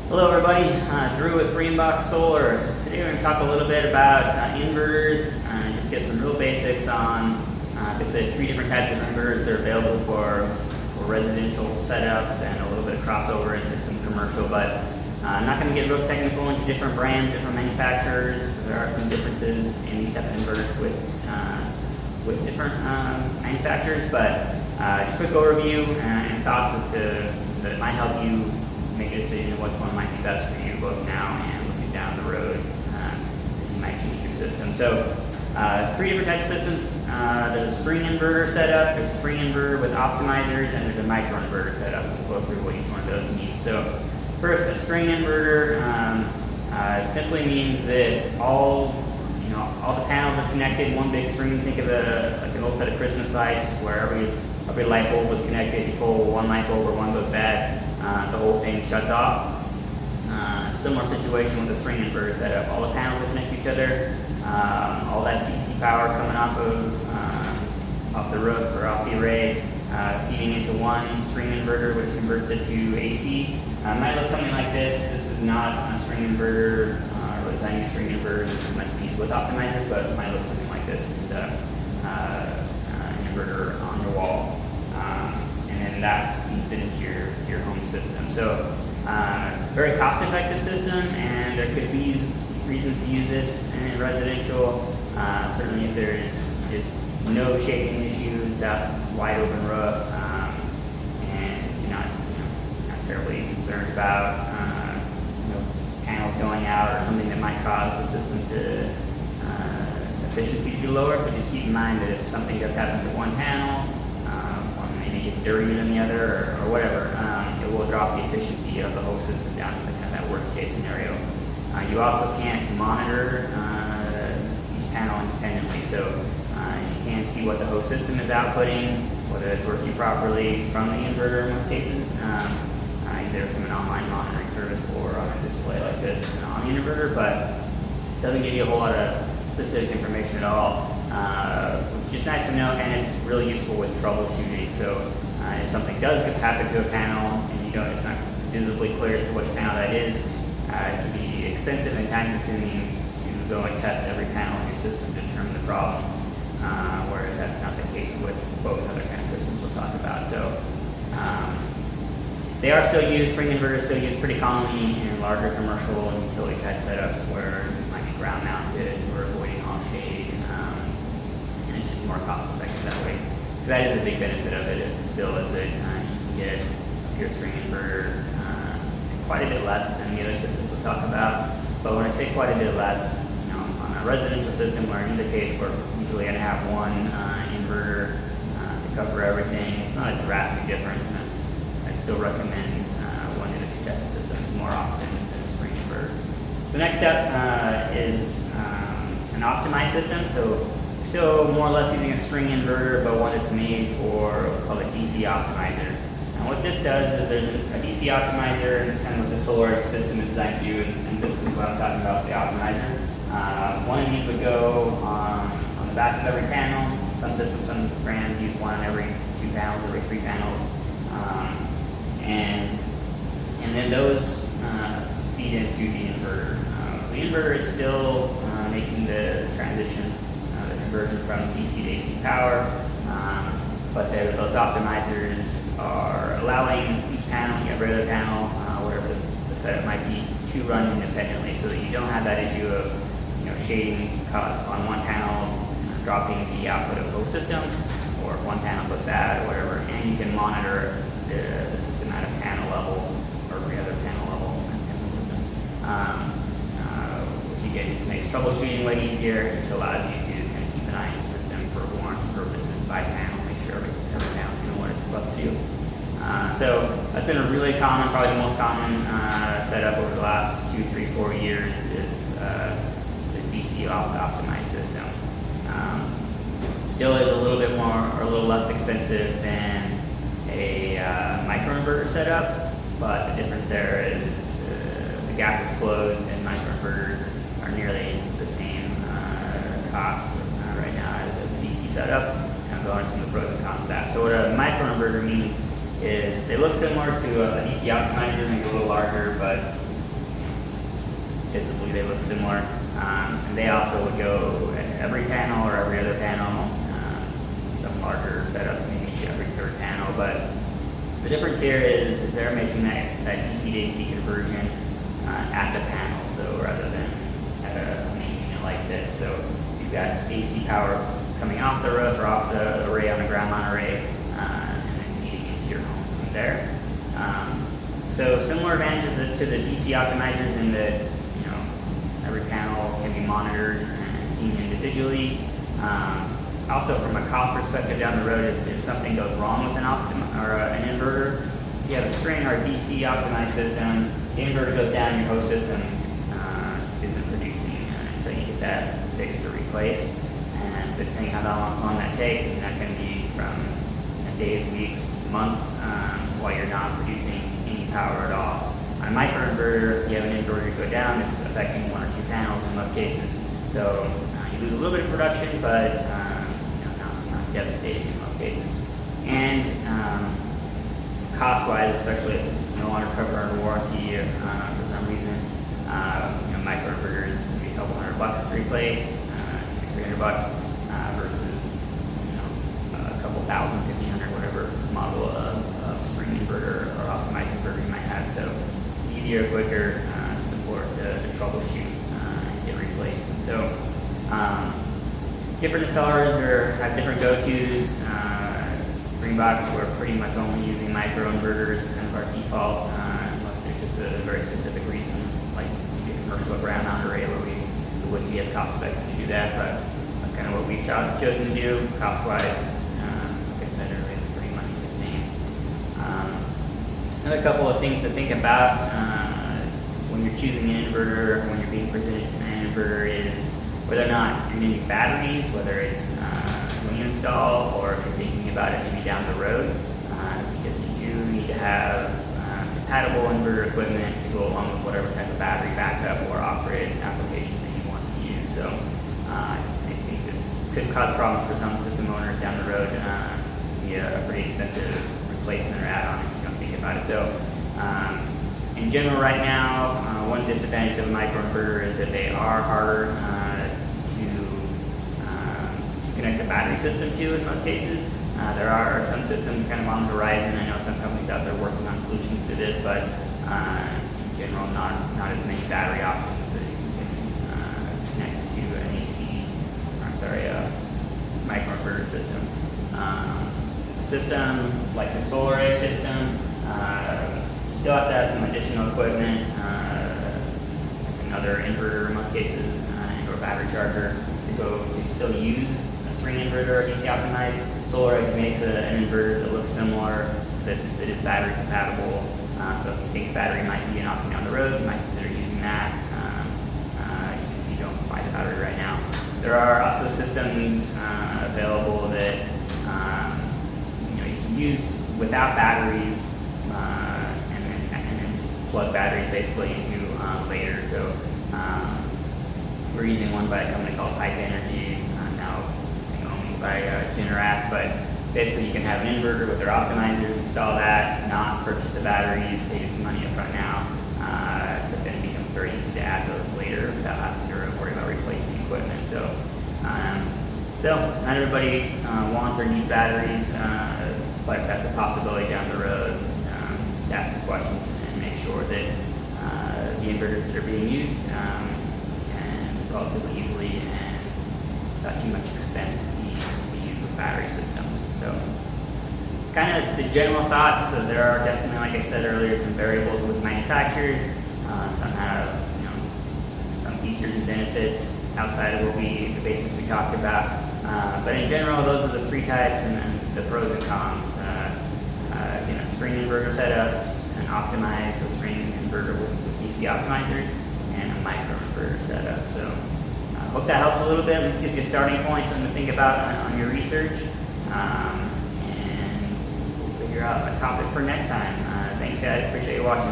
Hello everybody, Drew with Greenbox Solar. Today we're going to talk a little bit about inverters and just get some real basics on basically 3 different types of inverters that are available for residential setups and a little bit of crossover into some commercial, but I'm not going to get real technical into different brands, different manufacturers, because there are some differences in these type of inverters with different manufacturers, but just a quick overview and thoughts as to that might help you make a decision which one might be best for you both now and looking down the road as you might change your system. So 3 different types of systems. There's a string inverter setup, there's a string inverter with optimizers, and there's a microinverter setup. We'll go through what each one of those means. So first, a string inverter simply means that all the panels are connected in one big string. Think of like an old set of Christmas lights where every light bulb was connected. You pull one light bulb or one goes bad, the whole thing shuts off. Similar situation with a string inverter setup. All the panels are connected to each other. All that DC power coming off the roof or off the array, feeding into one string inverter, which converts it to AC. It might look something like this. This is not a string inverter, or designing a string inverter. This is meant to be used with optimizer, but it might look something like this. Just an inverter on your wall, and then that feeds it into your home system. So very cost-effective system, and there could be reasons to use this in residential. Certainly if there's just no shading issues, that wide open roof, and you're not terribly concerned about panels going out or something that might cause the system to efficiency to be lower. But just keep in mind that if something does happen to one panel, one maybe gets dirtier than the other or whatever, it will drop the efficiency of the whole system down to kind of that worst case scenario. You also can't monitor each panel independently, so you can't see what the host system is outputting, whether it's working properly from the inverter in most cases, either from an online monitoring service or on a display like this on the inverter, but it doesn't give you a whole lot of specific information at all, which is just nice to know, and it's really useful with troubleshooting. So if something does happen to a panel and it's not visibly clear as to which panel that is, it can be expensive and time-consuming to go and test every panel in your system to determine the problem, whereas that's not the case with both other kind of systems we'll talk about. So they are still used, string inverters still used pretty commonly in larger commercial and utility type setups where it might be ground mounted or avoiding all shade, and it's just more cost effective that way. Because that is a big benefit of it. It still is that you can get a pure string inverter quite a bit less than the other systems we'll talk about. But when I say quite a bit less, on a residential system where in either case we're usually going to have one inverter to cover everything, it's not a drastic difference, and I'd still recommend one of the 2 type of systems more often than a string inverter. The next step is an optimized system. So still more or less using a string inverter, but one that's made for what's called a DC optimizer. And what this does is there's a DC optimizer, and it's kind of what the solar system is designed to do, and this is what I'm talking about, the optimizer. One of these would go on the back of every panel. Some systems, some brands use one on every 2 panels, every 3 panels. And then those feed into the inverter. So the inverter is still making the transition, the conversion from DC to AC power, but those optimizers are allowing each panel, every other panel, whatever the setup might be, to run independently, so that you don't have that issue of shading cut on one panel, dropping the output of the whole system, or if one panel goes bad or whatever, and you can monitor the system at a panel level or every other panel level in the system, which again just makes troubleshooting way easier. It just allows you to kind of keep an eye on the system for warranty purposes by panel, make sure every panel is doing what it's supposed to do. So that's been a really common, probably the most common setup over the last 2, 3, 4 years is a DC optimized system. Still is a little bit more or a little less expensive than a microinverter setup, but the difference there is the gap is closed, and microinverters are nearly the same cost right now as a DC setup. And I'll go into some of the pros and cons of that. So what a microinverter means is they look similar to a DC optimizer, maybe a little larger, but visibly they look similar. And they also would go at every panel or every other panel. Some larger setups, maybe every third panel. But the difference here is they're making that DC to AC conversion at the panel, so rather than at a main unit like this. So you've got AC power coming off the roof or off the array on a ground mount array, and then feeding into your home from there. So similar advantages to the DC optimizers in that every panel can be monitored and seen individually. Also, from a cost perspective down the road, if something goes wrong with an inverter, if you have a string or a DC optimized system, the inverter goes down, your host system isn't producing until you get that fixed or replaced. And so depending on how long that takes, and that can be from days, weeks, months, while you're not producing any power at all. On a microinverter, if you have an inverter go down, it's affecting 1 or 2 panels in most cases. So you lose a little bit of production, but not devastating in most cases. And cost-wise, especially if it's no longer covered under warranty for some reason, microinverters can be a couple $100 to replace, $300 versus a couple thousand, $1,500, whatever model of string inverter or optimized inverter you might have. So easier, quicker support to troubleshoot and get replaced. So different installers have different go-tos. Greenbox, we're pretty much only using microinverters, kind of our default, unless there's just a very specific reason, like a commercial ground mount array where it wouldn't be as cost effective to do that, but that's kind of what we've chosen to do. Cost-wise, like I said earlier, it's pretty much the same. Another couple of things to think about when you're choosing an inverter, when you're being presented an inverter, is whether or not you're needing batteries, whether it's when you install or if you're thinking about it maybe down the road, because you do need to have compatible inverter equipment to go along with whatever type of battery backup or off-grid application that you want to use. So I think this could cause problems for some system owners down the road, be a pretty expensive replacement or add-on if you don't think about it. So in general right now, one disadvantage of a microinverter is that they are harder to connect a battery system to in most cases. There are some systems kind of on the horizon. I know some companies out there working on solutions to this, but in general, not as many battery options that you can connect to an microinverter system. A system like the solar array system still have to have some additional equipment, like another inverter in most cases, or a battery charger to still use a string inverter or DC optimized. SolarEdge makes an inverter that looks similar, that is battery compatible. So if you think battery might be an option down the road, you might consider using that, even if you don't buy the battery right now. There are also systems available that you can use without batteries, and then plug batteries basically into later. So we're using one by a company called Pipe Energy, now owned by Generac, but basically you can have an inverter with their optimizers, install that, not purchase the batteries, save you some money up front now, but then it becomes very easy to add those later without having to worry about replacing equipment. So not everybody wants or needs batteries, but if that's a possibility down the road, just ask some questions and make sure that the inverters that are being used can relatively easily and without too much expense be used with battery systems. So it's kind of the general thoughts. So there are definitely, like I said earlier, some variables with manufacturers. Some have some features and benefits outside of the basics we talked about. But in general, those are the 3 types and the pros and cons. String inverter setups, an optimized string inverter with DC optimizers, and a microinverter setup. So I hope that helps a little bit. This gives you a starting point, something to think about on your research, and we'll figure out a topic for next time. Thanks guys, appreciate you watching.